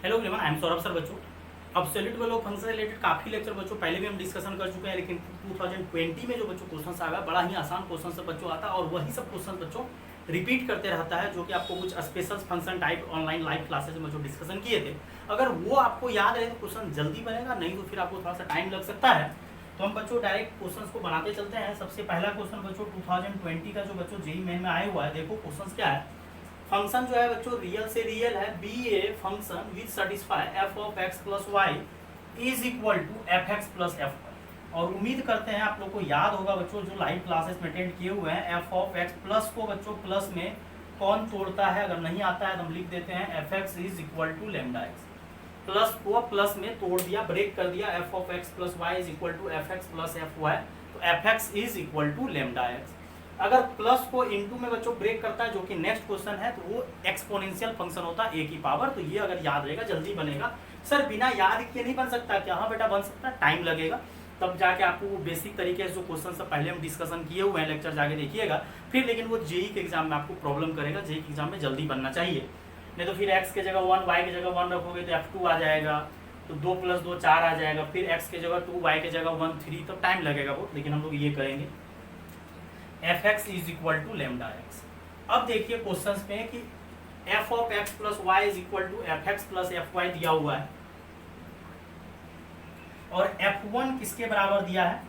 Hello everyone, I am Saurabh sir. बच्चों, absolute value function से related काफ़ी लेक्चर बच्चों पहले भी हम डिस्कशन कर चुके हैं, लेकिन 2020 में जो बच्चों क्वेश्चन आ गया बड़ा ही आसान क्वेश्चन से बच्चों आता है और वही सब क्वेश्चन बच्चों रिपीट करते रहता है, जो कि आपको कुछ special function type online live classes में जो डिस्कशन किए थे, अगर वो आपको याद रहे तो क्वेश्चन जल्दी बनेगा, नहीं तो फिर आपको थोड़ा सा टाइम लग सकता है। तो हम बच्चों डायरेक्ट क्वेश्चन को बनाते चलते हैं। सबसे पहला क्वेश्चन बच्चों 2020 का जो बच्चों जेईई मेन में आया हुआ है, देखो क्वेश्चन क्या है। फंक्शन जो है बच्चों रियल से रियल है, be a function which satisfy f of x plus Y is equal to F x plus F y. और उम्मीद करते हैं आप लोग को याद होगा बच्चों, जो लाइव क्लासेस में अटेंड किए हुए हैं, एफ ऑफ एक्स प्लस को बच्चों प्लस में कौन तोड़ता है। अगर नहीं आता है तो हम लिख देते हैं F x is equal to lambda x. Plus को प्लस में तोड़ दिया, ब्रेक कर दिया, F of x plus Y is equal to F x plus F Y, तो F x is equal to lambda X. अगर प्लस को into में बच्चों ब्रेक करता है, जो कि नेक्स्ट क्वेश्चन है, तो वो एक्सपोनेंशियल फंक्शन होता है ए की पावर। तो ये अगर याद रहेगा जल्दी बनेगा। सर बिना याद किए नहीं बन सकता क्या? हाँ बेटा बन सकता है, टाइम लगेगा, तब जाके आपको वो बेसिक तरीके से जो क्वेश्चन से पहले हम डिस्कशन किए हुए हैं लेक्चर जाके देखिएगा फिर, लेकिन वो जेई के एग्जाम में आपको प्रॉब्लम करेगा। जेई के एग्जाम में जल्दी बनना चाहिए, नहीं तो फिर एक्स के जगह 1 वाई की जगह 1 रखोगे तो F2 आ जाएगा, तो 2 + 2 4 आ जाएगा, फिर एक्स की जगह 2 वाई की जगह 1 3, तो टाइम लगेगा बहुत। लेकिन हम लोग ये करेंगे f x is equal to lambda x. अब देखिए क्वेश्चन में कि f of x plus Y is equal to F x plus F y दिया हुआ है, और F1 किसके बराबर दिया है,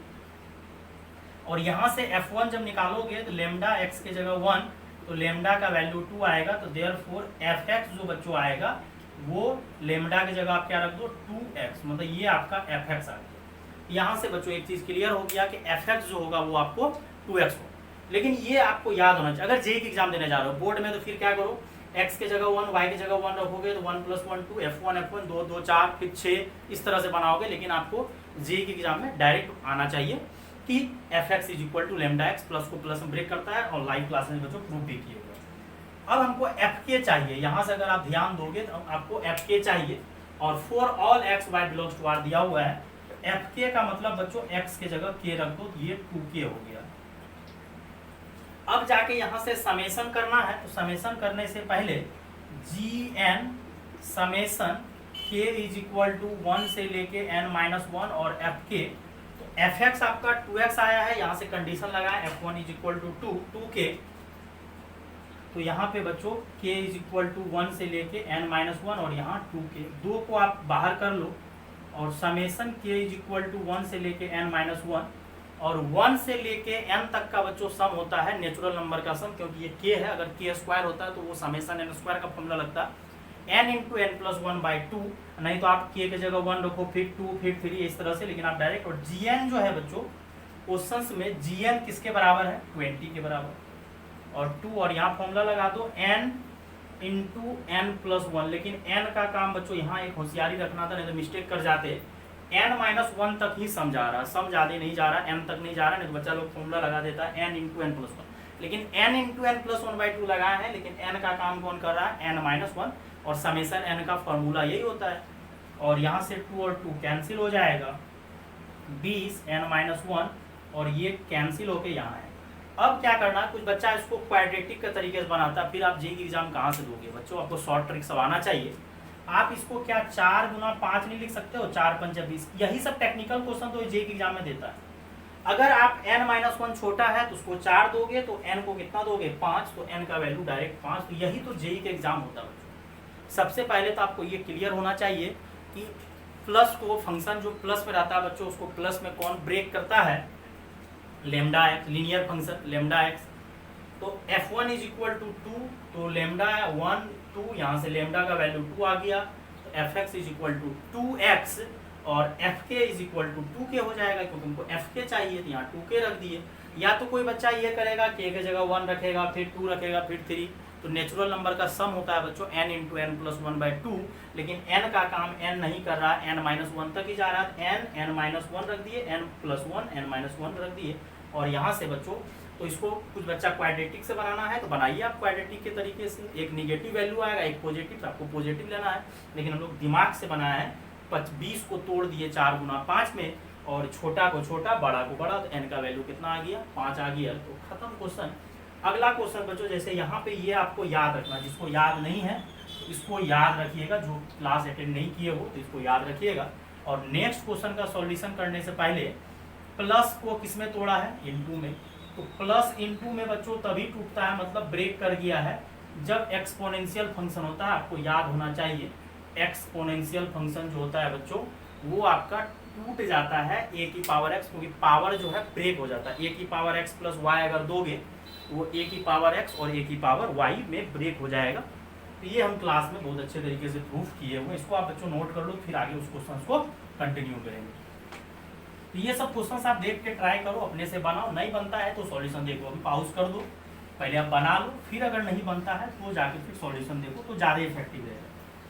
और यहां से F1 जब निकालोगे तो लेमडा एक्स के जगह 1, तो लेमडा का वैल्यू 2 आएगा, तो देयरफॉर एफ एक्स जो बच्चों आएगा वो लेमडा की जगह आप क्या रख दो 2x, मतलब ये आपका एफ एक्स आ गया। यहाँ से बच्चों एक चीज क्लियर हो गया कि एफ एक्स जो होगा वो आपको 2x होगा। लेकिन ये आपको याद होना चाहिए अगर जेई की एग्जाम देने जा रहे हो बोर्ड में, तो फिर क्या करो, x के जगह 1 y की जगह 1 रखोगे तो 1 + 1 2 f1 2 2 4 फिर 6 इस तरह से बनाओगे। लेकिन आपको जेई की एग्जाम में डायरेक्ट आना चाहिए कि f x is equal to lambda x, plus को प्लस में ब्रेक करता है, और लाइव क्लास में बच्चों प्रूफ भी किए हुए। अब हमको एफ के चाहिए, यहाँ से अगर आप ध्यान दोगे तो आपको एफ के चाहिए, और for all x y belongs to R दिया हुआ है। एफ के का मतलब बच्चों एक्स के जगह के रख दो, तो ये 2k हो गया। अब जाके यहाँ से समेशन करना है, तो समेशन करने से पहले जी एन समेशन के इज इक्वल टू 1 से लेके n-1 और एफ के, तो एफ एक्स आपका 2x आया है, यहाँ से कंडीशन लगाए f1 is equal to 2k, तो यहाँ पे बच्चों k इज इक्वल टू 1 से लेके n-1 और यहाँ 2k, 2 को आप बाहर कर लो, और summation k is equal to 1 से लेके n-1, और 1 से लेके n तक का बच्चों सम होता है नेचुरल नंबर का सम, क्योंकि ये k है, अगर k² होता है तो वो समेशन n² का फॉर्मूला लगता है n × n+1/2, नहीं तो आप k के जगह 1 रखो फिर 2 फिर 3 इस तरह से, लेकिन आप डायरेक्ट। और gn जो है बच्चों क्वेश्चंस में gn किसके बराबर है, 20 के बराबर, और 2, और यहाँ फॉर्मूला लगा दो n × n+1। लेकिन n का काम बच्चों यहाँ एक होशियारी रखना था, नहीं तो मिस्टेक कर जाते। n-1 तक ही सम जा रहा है, सम ज्यादा नहीं जा रहा, n तक नहीं जा रहा, नहीं तो बच्चा लोग फॉर्मूला लगा देता है n × n+1, लेकिन n × n+1/2 लगाया है, लेकिन n का काम कौन कर रहा है, n-1, और समेशन n का फॉर्मूला यही होता है। और यहाँ से 2 और 2 कैंसिल हो जाएगा, 20 n-1, और ये कैंसिल होके यहाँ है। अब क्या करना है, कुछ बच्चा इसको क्वाड्रेटिक के तरीके से बनाता है, फिर आप जेईई एग्जाम कहाँ से दोगे बच्चों, आपको शॉर्ट ट्रिक सब आना चाहिए। आप इसको क्या 4 × 5 नहीं लिख सकते हो, 4 × 5 = 20, यही सब टेक्निकल क्वेश्चन तो जेईई एग्जाम में देता है। अगर आप n-1 छोटा है तो उसको 4 दोगे, तो n को कितना दोगे 5, तो n का वैल्यू डायरेक्ट 5, तो यही तो जेईई के एग्जाम होता है। सबसे पहले तो आपको ये क्लियर होना चाहिए कि प्लस को, फंक्शन जो प्लस में रहता है बच्चों, उसको प्लस में कौन ब्रेक करता है, lambda x, linear function lambda x. तो f1 इज इक्वल टू 2, तो लेमडा 1 2, यहाँ से लेमडा का वैल्यू 2 आ गया, तो F x is equal to 2x, और एफ के इज इक्वल टू 2k हो जाएगा, क्योंकि हमको एफ के चाहिए, तो यहाँ 2k रख दिए। या तो कोई बच्चा ये करेगा k के जगह 1 रखेगा, फिर 2 रखेगा, फिर 3, तो नेचुरल नंबर का सम होता है बच्चों n × n+1/2, लेकिन n का काम n नहीं कर रहा, n-1 तक ही जा रहा है, n-1 रख दिए, n+1 n-1 रख दिए। और यहाँ से बच्चों तो इसको कुछ बच्चा क्वाड्रेटिक से बनाना है तो बनाइए आप क्वाड्रेटिक के तरीके से, एक निगेटिव वैल्यू आएगा एक पॉजिटिव, तो आपको पॉजिटिव लेना है, लेकिन हम लोग दिमाग से बनाया है। 20 को तोड़ दिए 4 × 5 में, और छोटा को छोटा बड़ा को बड़ा, तो n का वैल्यू कितना आ गया 5 आ गया, तो खत्म क्वेश्चन। अगला क्वेश्चन बच्चों, जैसे यहाँ पे ये आपको याद रखना, जिसको याद नहीं है इसको याद रखिएगा, जो क्लास अटेंड नहीं किए हो तो इसको याद रखिएगा। और नेक्स्ट क्वेश्चन का सॉल्यूशन करने से पहले प्लस को किस में तोड़ा है, इनटू में। तो प्लस इनटू में बच्चों तभी टूटता है, मतलब ब्रेक कर गया है, जब एक्सपोनेंशियल फंक्शन होता है। आपको याद होना चाहिए एक्सपोनेंशियल फंक्शन जो होता है बच्चों वो आपका टूट जाता है ए की पावर एक्स, क्योंकि पावर जो है ब्रेक हो जाता है। ए की पावर एक्स प्लस वाई अगर दोगे वो ए की पावर एक्स और ए की पावर वाई में ब्रेक हो जाएगा। तो ये हम क्लास में बहुत अच्छे तरीके से प्रूफ किए हुए, इसको आप बच्चों नोट कर लो, फिर आगे उस क्वेश्चन को कंटिन्यू करेंगे। तो ये सब क्वेश्चन आप देख के ट्राई करो, अपने से बनाओ, नहीं बनता है तो सॉल्यूशन देखो, अभी पॉज कर दो, पहले आप बना लो, फिर अगर नहीं बनता है तो जाके फिर सॉल्यूशन देखो, तो ज़्यादा इफेक्टिव रहेगा।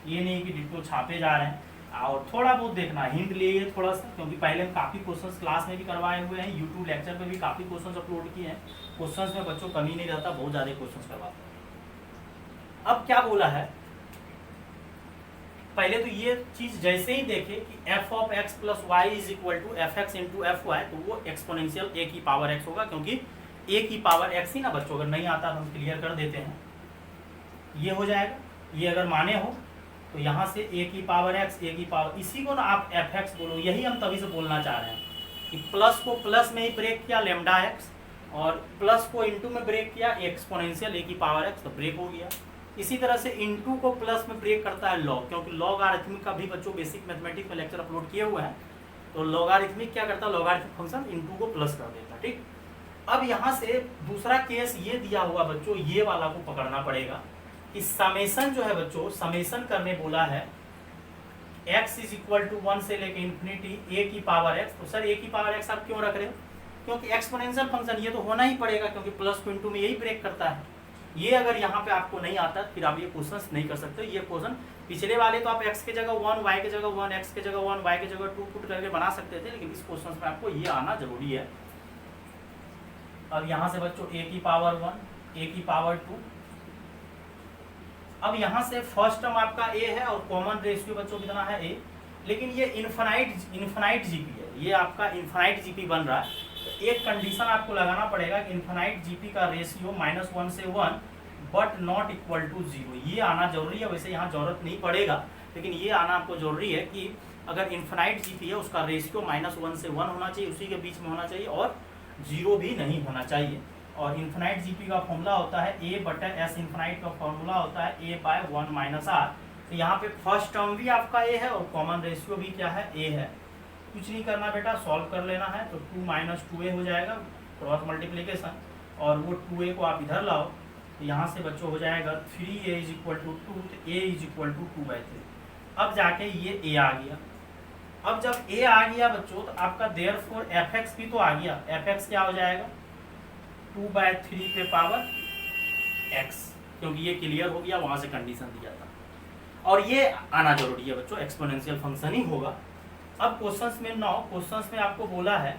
ये नहीं कि डिट्टो छापे जा रहे हैं, और थोड़ा बहुत देखना, हिंट लिए थोड़ा सा, क्योंकि पहले हम काफ़ी क्वेश्चंस क्लास में भी करवाए हुए हैं, यूट्यूब लेक्चर पे भी काफ़ी क्वेश्चंस अपलोड किए हैं। क्वेश्चंस में बच्चों कमी नहीं रहता, बहुत ज़्यादा क्वेश्चंस करवाते हैं। अब क्या बोला है, पहले तो ये चीज जैसे ही देखे कि f of x plus Y is equal to F x into f Y, तो वो एक्सपोनेंशियल a की पावर x होगा, क्योंकि a की पावर x ही ना बच्चों, अगर नहीं आता तो हम क्लियर कर देते हैं, ये हो जाएगा। ये अगर माने हो तो यहाँ से a की पावर x, a की पावर, इसी को ना आप एफ एक्स बोलो, यही हम तभी से बोलना चाह रहे हैं कि प्लस को प्लस में ही ब्रेक किया लेमडा x, और प्लस को इंटू में ब्रेक किया एक्सपोनेंशियल a की पावर x, तो ब्रेक हो गया। इसी तरह से इनटू को प्लस में ब्रेक करता है लॉग, क्योंकि लॉगरिथमिक का भी बच्चों बेसिक मैथमेटिक्स में लेक्चर अपलोड किए हुए हैं, तो लॉगरिथमिक क्या करता है, लॉगरिथमिक फंक्शन इनटू को प्लस कर देता है, ठीक। अब यहाँ से दूसरा केस ये दिया हुआ बच्चों, ये वाला को पकड़ना पड़ेगा कि समेशन जो है बच्चों, समेशन करने बोला है x इज इक्वल टू 1 से लेके इन्फिनिटी a की पावर x। तो सर a की पावर x आप क्यों रख रहे हो, क्योंकि एक्सपोनेंशियल फंक्शन ये तो होना ही पड़ेगा, क्योंकि प्लस को इनटू में यही ब्रेक करता है। ये अगर यहाँ पे आपको नहीं आता फिर आप ये क्वेश्चन नहीं कर सकते। ये क्वेश्चन पिछले वाले तो आप x के जगह 1, y के जगह 1, x के जगह 1, y के जगह 2 पुट करके बना सकते थे, लेकिन इस क्वेश्चन में आपको ये आना जरूरी है। अब यहाँ से बच्चों a की पावर 1, a की पावर 2, अब यहाँ से फर्स्ट टर्म आपका a है और कॉमन रेशियो बच्चों कितना है a, लेकिन ये इनफाइनाइट जीपी है, ये आपका इनफाइनाइट जीपी बन रहा है। तो एक कंडीशन आपको लगाना पड़ेगा कि इनफाइनाइट जीपी का रेशियो -1 से 1 बट नॉट इक्वल टू 0, ये आना जरूरी है। वैसे यहाँ जरूरत नहीं पड़ेगा, लेकिन ये आना आपको जरूरी है कि अगर इनफाइनाइट जीपी है उसका रेशियो -1 से 1 होना चाहिए, उसी के बीच में होना चाहिए, और 0 भी नहीं होना चाहिए। और इनफाइनाइट जीपी का फॉर्मूला होता है a बटा s, इनफाइनाइट का फॉर्मूला होता है a बाय 1 माइनस r। तो यहाँ पे फर्स्ट टर्म भी आपका a है और कॉमन रेशियो भी क्या है, a है। कुछ नहीं करना बेटा, सॉल्व कर लेना है, तो 2 माइनस 2a हो जाएगा, क्रॉस मल्टीप्लीकेशन, और वो 2a को आप इधर लाओ, तो यहाँ से बच्चों हो जाएगा 3a इज इक्वल टू 2, तो a इज इक्वल टू 2/3। अब जाके ये a आ गया। अब जब a आ गया बच्चों तो आपका देयरफॉर fx भी तो आ गया, fx क्या हो जाएगा 2/3 पे पावर x, क्योंकि ये क्लियर हो गया, वहां से कंडीशन दिया था, और ये आना जरूरी है बच्चों, एक्सपोनेंशियल फंक्शन ही होगा। अब क्वेश्चंस में क्वेश्चंस में आपको बोला है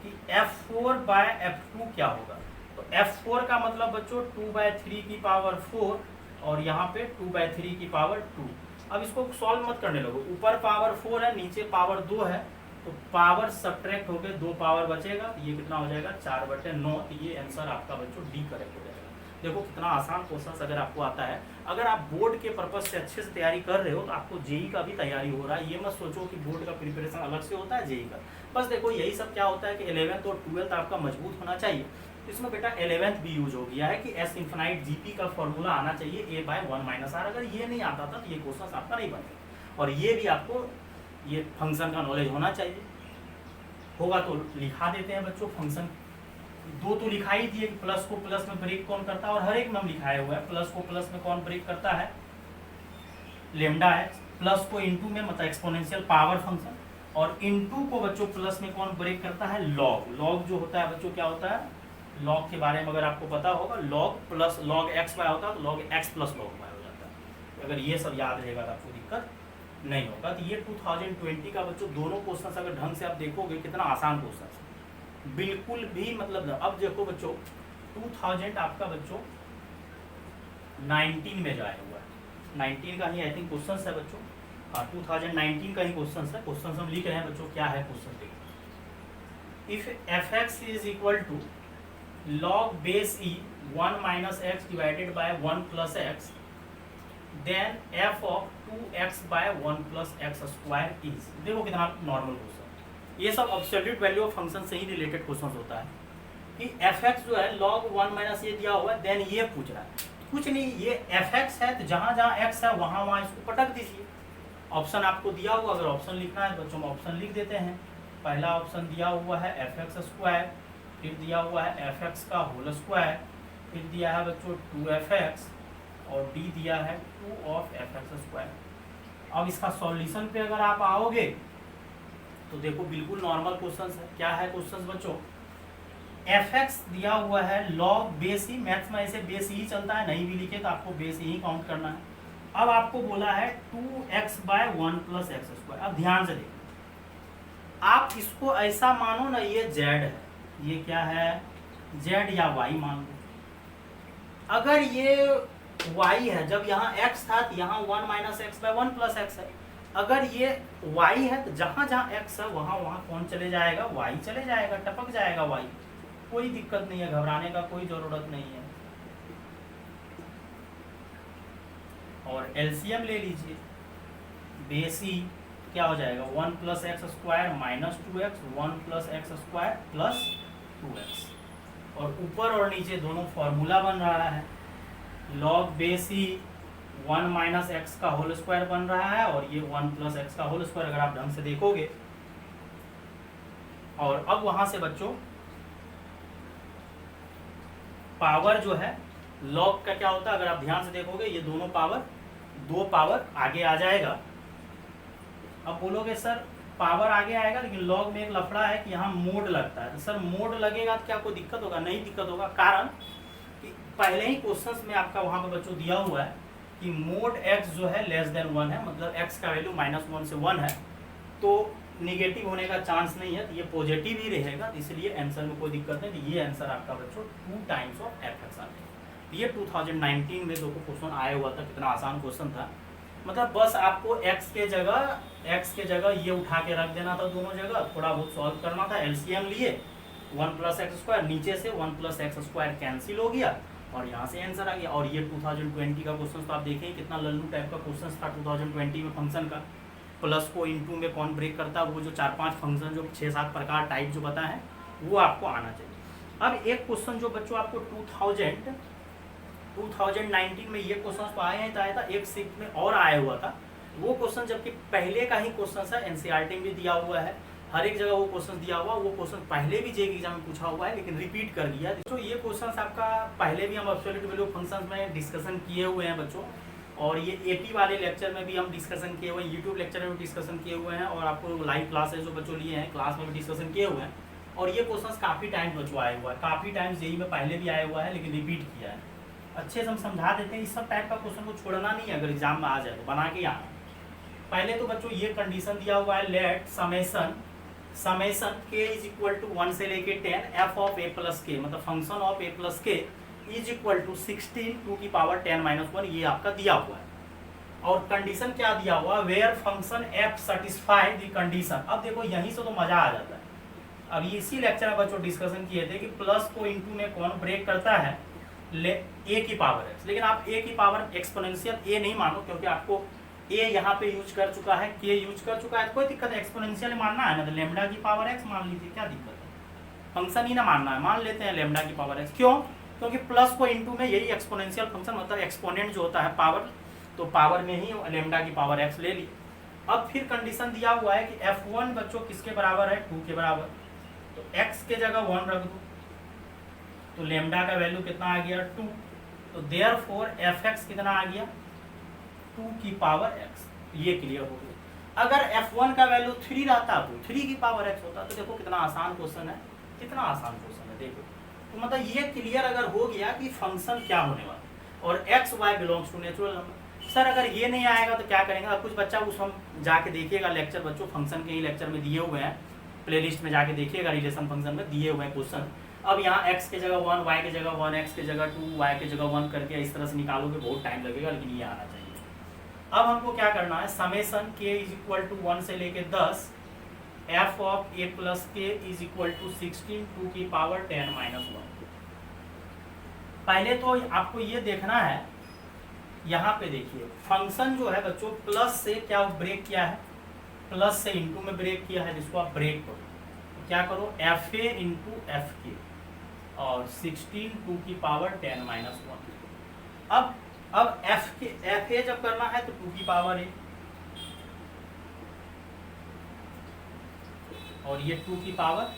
कि f4/f2 क्या होगा, तो f4 का मतलब बच्चों 2/3 की पावर 4, और यहाँ पे 2/3 की पावर 2। अब इसको सॉल्व मत करने लगो, ऊपर पावर 4 है, नीचे पावर 2 है, तो पावर सब्ट्रैक्ट होकर 2 पावर बचेगा, तो ये कितना हो जाएगा 4/9। तो ये आंसर आपका बच्चों डी करेक्ट हो जाएगा। देखो कितना आसान क्वेश्चन अगर आपको आता है, अगर आप बोर्ड के पर्पज से अच्छे से तैयारी कर रहे हो तो आपको जेई का भी तैयारी हो रहा है। ये मत सोचो कि बोर्ड का प्रिपरेशन अलग से होता है जेई का, बस देखो यही सब क्या होता है कि 11th और 12th आपका मजबूत होना चाहिए। इसमें बेटा 11th भी यूज हो गया है कि एस इन्फिनाइट जीपी का फॉर्मूला आना चाहिए a बाय 1 माइनस r। अगर ये नहीं आता था तो ये क्वेश्चन आपका नहीं बनेगा, और ये भी आपको ये फंक्शन का नॉलेज होना चाहिए। होगा तो लिखा देते हैं बच्चों, फंक्शन 2 तो लिखा ही दिए, प्लस को प्लस में ब्रेक कौन करता है, और हर एक में हम लिखाया हुआ है प्लस को प्लस में कौन ब्रेक करता है, लेमडा है। प्लस को इनटू में मतलब एक्सपोनेंशियल पावर फंक्शन, और इनटू को बच्चों प्लस में कौन ब्रेक करता है, लॉग। लॉग जो होता है बच्चों क्या होता है, लॉग के बारे में अगर आपको पता होगा, log plus log x y होता है, तो log x plus log y हो जाता है। अगर ये सब याद रहेगा तो आपको दिक्कत नहीं होगा। तो ये 2020 का बच्चों दोनों क्वेश्चन अगर ढंग से आप देखोगे कितना आसान क्वेश्चन है, बिल्कुल भी मतलब। अब देखो बच्चों 2000 आपका बच्चों 19 में जाया हुआ है, 19 का ही आई थिंक क्वेश्चन है बच्चों, हाँ 2019 का ही क्वेश्चन है। क्वेश्चन हम लिख रहे हैं बच्चों, क्या है क्वेश्चन देखो, if fx is equal to log base e 1 minus x divided by 1 plus x, then f of 2x by 1 plus x square is. देखो कितना नॉर्मल क्वेश्चन, ये सब एब्सोल्यूट वैल्यू ऑफ फंक्शन से ही रिलेटेड क्वेश्चन होता है कि f x जो है लॉग 1 माइनस ये दिया हुआ है, देन ये पूछ रहा है कुछ नहीं, ये एफ एक्स है तो जहाँ जहाँ एक्स है वहाँ वहाँ इसको पटक दीजिए। ऑप्शन आपको दिया हुआ, अगर ऑप्शन लिखना है तो बच्चों में ऑप्शन लिख देते हैं। पहला ऑप्शन दिया हुआ है एफ एक्स स्क्वायर, फिर दिया हुआ है एफ एक्स का होल स्क्वायर, फिर दिया है बच्चों 2f(x) और डी दिया है 2 ऑफ एफ एक्स स्क्वायर। अब इसका सॉल्यूशन पे अगर आप आओगे तो देखो बिल्कुल नॉर्मल क्वेश्चन है। क्या है क्वेश्चन बच्चों, एफ एक्स दिया हुआ है लॉग बेस ही, मैथ्स में ऐसे बेस ही चलता है, नहीं भी लिखे तो आपको बेस ही काउंट करना है। अब आपको बोला है 2x by 1 plus x square. अब ध्यान से देखो, आप इसको ऐसा मानो ना ये z है, ये क्या है z या y मान लो। अगर ये y है, जब यहाँ x था तो यहाँ 1 minus x by 1 plus x है। अगर ये y है तो जहाँ जहाँ x है वहाँ वहाँ कौन चले जाएगा, y चले जाएगा, टपक जाएगा y। कोई दिक्कत नहीं है, घबराने का कोई जरूरत नहीं है। और एलसीएम ले लीजिए, बेसी क्या हो जाएगा 1 plus x square minus 2x, 1 plus x square plus 2x। और ऊपर और नीचे दोनों फॉर्मूला बन रहा है, लॉग बेसी 1 माइनस एक्स का होल स्क्वायर बन रहा है और ये 1 प्लस एक्स का होल स्क्वायर, अगर आप ढंग से देखोगे। और अब वहां से बच्चों पावर जो है लॉग का क्या होता है, अगर आप ध्यान से देखोगे ये दोनों पावर, 2 पावर आगे आ जाएगा। अब बोलोगे सर पावर आगे आएगा लेकिन लॉग में एक लफड़ा है कि यहाँ मोड लगता है। तो सर मोड लगेगा तो क्या कोई दिक्कत होगा, नहीं दिक्कत होगा। कारण कि पहले ही क्वेश्चन में आपका वहां पर बच्चों दिया हुआ है कि मोड x जो है लेस देन 1 है, मतलब x का वैल्यू -1 से 1 है, तो निगेटिव होने का चांस नहीं है, तो ये पॉजिटिव ही रहेगा, इसलिए आंसर में कोई दिक्कत नहीं। तो ये आंसर आपका बच्चों 2 टाइम्स ऑफ एफ एक्स आ गया। ये 2019 में देखो क्वेश्चन आया हुआ था, कितना आसान क्वेश्चन था। मतलब बस आपको x के जगह ये उठा के रख देना था, दोनों जगह थोड़ा बहुत सॉल्व करना था। एलसीएम लिए 1 प्लस एक्स स्क्वायर, नीचे से 1 प्लस एक्स स्क्वायर कैंसिल हो गया और यहाँ से आंसर आ गया। और ये 2020 का क्वेश्चन तो आप देखें कितना लल्लू टाइप का क्वेश्चन था 2020 में। फंक्शन का प्लस को इनटू में कौन ब्रेक करता है, वो जो 4-5 फंक्शन जो 6-7 प्रकार टाइप जो बताए हैं वो आपको आना चाहिए। अब एक क्वेश्चन जो बच्चों आपको 2019 में ये क्वेश्चन तो आए था, एक शिफ्ट में और आया हुआ था वो क्वेश्चन, जबकि पहले का ही क्वेश्चन है, एनसीईआरटी में दिया हुआ है, हर एक जगह वो क्वेश्चन दिया हुआ। वो क्वेश्चन पहले भी जेईई एग्जाम में पूछा हुआ है लेकिन रिपीट कर दिया। तो ये क्वेश्चन आपका पहले भी हम एब्सोल्यूट वैल्यू फंक्शंस में डिस्कशन किए हुए हैं बच्चों, और ये एपी वाले लेक्चर में भी हम डिस्कशन किए हुए हैं, यूट्यूब लेक्चर में भी डिस्कसन किए हुए हैं, और आपको लाइव क्लासेस जो बच्चों लिए हैं क्लास में भी डिस्कशन किए हुए हैं। और ये क्वेश्चन काफ़ी टाइम बच्चों आया हुआ है, काफ़ी टाइम जेईई में पहले भी आया हुआ है लेकिन रिपीट किया है। अच्छे से हम समझा देते हैं, इस सब टाइप का क्वेश्चन को छोड़ना नहीं है, अगर एग्जाम में आ जाए तो बना के आना। पहले तो बच्चों ये कंडीशन दिया हुआ है, let summation k is equal to 1 से लेके 10 f ऑफ a प्लस के, मतलब function of a plus k is equal to 16 to की पावर 10 माइनस 1, ये आपका दिया हुआ है। और कंडीशन क्या दिया हुआ, where function f satisfy the condition. अब देखो यहीं से तो मजा आ जाता है। अब इसी लेक्चर में बच्चों डिस्कशन किए थे कि प्लस को इनटू में कौन ब्रेक करता है, a की पावर x। लेकिन आप a की पावर एक्सपोनेंशियल a नहीं मानो, क्योंकि आपको a यहाँ पे यूज कर चुका है, k यूज कर चुका है, तो कोई दिक्कत है, एक्सपोनेंशियल मानना है ना तो लेमडा की पावर x मान लीजिए, क्या दिक्कत है, फंक्शन ही ना मानना है, मान लेते हैं लेमडा की पावर x। क्यों, क्योंकि प्लस को इनटू में यही एक्सपोनेंशियल फंक्शन मतलब एक्सपोनेंट जो होता है पावर, तो पावर में ही लेमडा की पावर x ले ली। अब फिर कंडीशन दिया हुआ है कि f1 बच्चों किसके बराबर है, 2 के बराबर, तो x के जगह 1 रख दो, तो लेमडा का वैल्यू कितना आ गया 2, तो देयरफॉर fx कितना आ गया 2 की पावर x। ये क्लियर हो गया। अगर f1 का वैल्यू 3 रहता तो 3 की पावर x होता। तो देखो कितना आसान क्वेश्चन है, कितना आसान क्वेश्चन है देखो। तो मतलब ये क्लियर अगर हो गया कि फंक्शन क्या होने वाला, और x y belongs to natural number. Sir अगर ये नहीं आएगा तो क्या करेंगे, अब कुछ बच्चा उस हम जाके देखिएगा लेक्चर बच्चों, फंक्शन के ही लेक्चर में दिए हुए हैं, प्लेलिस्ट में जाके देखिएगा, रिलेशन फंक्शन में दिए हुए हैं क्वेश्चन। अब यहाँ x के जगह 1, y के जगह 1, x के जगह 2, y के जगह 1 करके इस तरह से निकालोगे, बहुत टाइम लगेगा, लेकिन ये आना चाहिए। अब हमको क्या करना है, summation k is equal to 1 से लेके 10 f of a plus k is equal to 16 2 की पावर 10 माइनस 1। पहले तो आपको ये देखना है यहाँ पे देखिए फंक्शन जो है बच्चों प्लस से क्या ब्रेक किया है, प्लस से इनटू में ब्रेक किया है, जिसको आप ब्रेक करो तो क्या करो एफ ए इंटू एफ के और 16 टू की पावर 10 माइनस 1। अब एफ ए जब करना है तो 2 की पावर ए और ये 2 की पावर।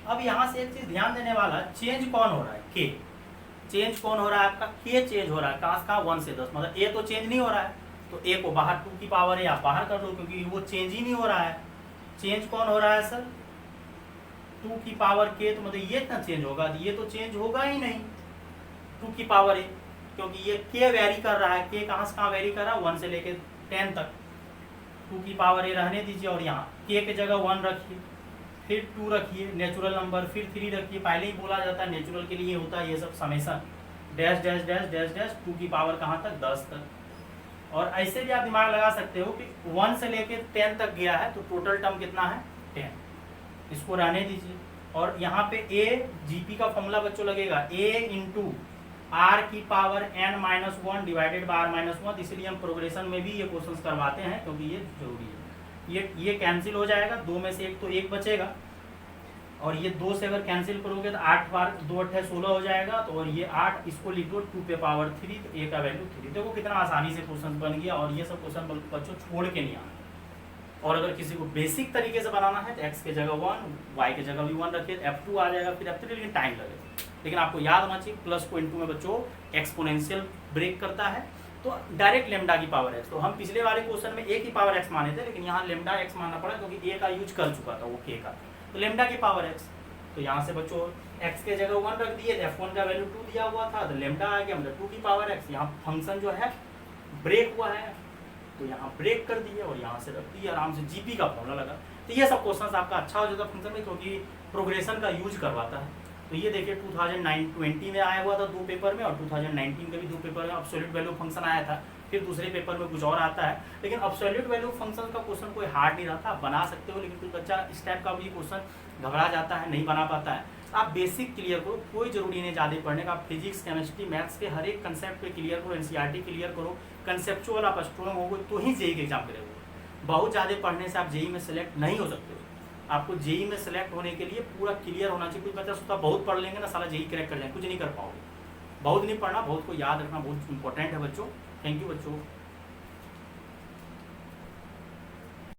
अब यहाँ से एक चीज ध्यान देने वाला, चेंज कौन हो रहा है, के चेंज कौन हो रहा है आपका, के चेंज हो रहा है कहाँ कहाँ 1 से 10, मतलब ए तो चेंज नहीं हो रहा है, तो ए को बाहर 2 की पावर ए आप बाहर कर दो क्योंकि वो चेंज ही नहीं हो रहा है। चेंज कौन हो रहा है सर, 2 की पावर के, तो मतलब ये ना चेंज होगा, ये तो चेंज होगा ही नहीं 2 की पावर ए, क्योंकि ये के वेरी कर रहा है, के कहाँ से कहाँ वेरी कर रहा है 1 से लेके 10 तक। 2 की पावर ए रहने दीजिए और यहाँ के की जगह 1 रखिए, फिर 2 रखिए नेचुरल नंबर, फिर 3 रखिए। पहले ही बोला जाता है नेचुरल के लिए होता है ये सब summation, dash dash dash dash dash 2 की पावर कहाँ तक 10 तक। और ऐसे भी आप दिमाग लगा सकते हो कि 1 से लेके 10 तक गया है तो टोटल टर्म कितना है 10, इसको रहने दीजिए। और यहाँ पे ए जीपी का फॉर्मूला बच्चों लगेगा ए इंटू आर की power n minus 1 divided by r minus 1, इसलिए हम प्रोग्रेशन में भी ये क्वेश्चंस करवाते हैं क्योंकि ये जरूरी है। ये कैंसिल हो जाएगा, 2 में से एक तो 1 बचेगा और ये 2 से अगर कैंसिल करोगे तो 8 बार 2 8 16 हो जाएगा, तो और ये 8 इसको लिख दो 2 पे पावर 3, तो ए का वैल्यू 3। देखो कितना आसानी से क्वेश्चन बन गया और ये सब क्वेश्चन बच्चों छोड़ के नहीं आना। और अगर किसी को बेसिक तरीके से बनाना है तो x के जगह 1, y के जगह भी 1 रखिए, f2 आ जाएगा, फिर f3, लेकिन टाइम लगेगा। लेकिन आपको याद होना चाहिए प्लस को इनटू में बच्चों एक्सपोनेंशियल ब्रेक करता है, तो डायरेक्ट लेमडा की पावर x। तो हम पिछले वाले क्वेश्चन में a की पावर x माने थे, लेकिन यहाँ लेमडा x मानना पड़ा क्योंकि a का यूज कर चुका था वो k का, तो लेमडा की पावर x। तो यहाँ से बच्चों x के जगह 1 रख दिए, f1 का वैल्यू 2 दिया हुआ था, तो लेमडा आ गया मतलब 2 की पावर x। यहाँ फंक्शन जो है ब्रेक हुआ है तो यहाँ ब्रेक कर दिए और यहाँ से रख दिए, आराम से जीपी का फॉर्मूला लगा। तो ये सब क्वेश्चन आपका अच्छा हो जाता फंक्शन में क्योंकि प्रोग्रेशन का यूज करवाता है। तो ये देखिए 2020 में आया हुआ था 2 पेपर में, और 2019 के भी 2 पेपर में एब्सोल्यूट वैल्यू फंक्शन आया था, फिर दूसरे पेपर में कुछ और आता है। लेकिन एब्सोल्यूट वैल्यू फंक्शन का क्वेश्चन कोई हार्ड नहीं रहता, आप बना सकते हो, लेकिन कुछ बच्चा इस टाइप का भी क्वेश्चन घबरा जाता है, नहीं बना पाता है। आप बेसिक क्लियर करो, कोई जरूरी नहीं ज़्यादा पढ़ने का, आप फिजिक्स केमिस्ट्री मैथ्स के हर एक कंसेप्ट पे क्लियर करो, एनसीईआरटी क्लियर करो, कंसेप्चुअल आप स्ट्रॉन्ग होगे तो ही जेई के एग्जाम करेंगे। बहुत ज़्यादा पढ़ने से आप जेई में सेलेक्ट नहीं हो सकते हो। आपको जेई में सेलेक्ट होने के लिए पूरा क्लियर होना चाहिए। कुछ बच्चा सोचता बहुत पढ़ लेंगे ना साला जेई क्रैक कर जाएंगे, कुछ नहीं कर पाओगे। बहुत नहीं पढ़ना, बहुत को याद रखना बहुत इंपॉर्टेंट है बच्चों। थैंक यू बच्चों।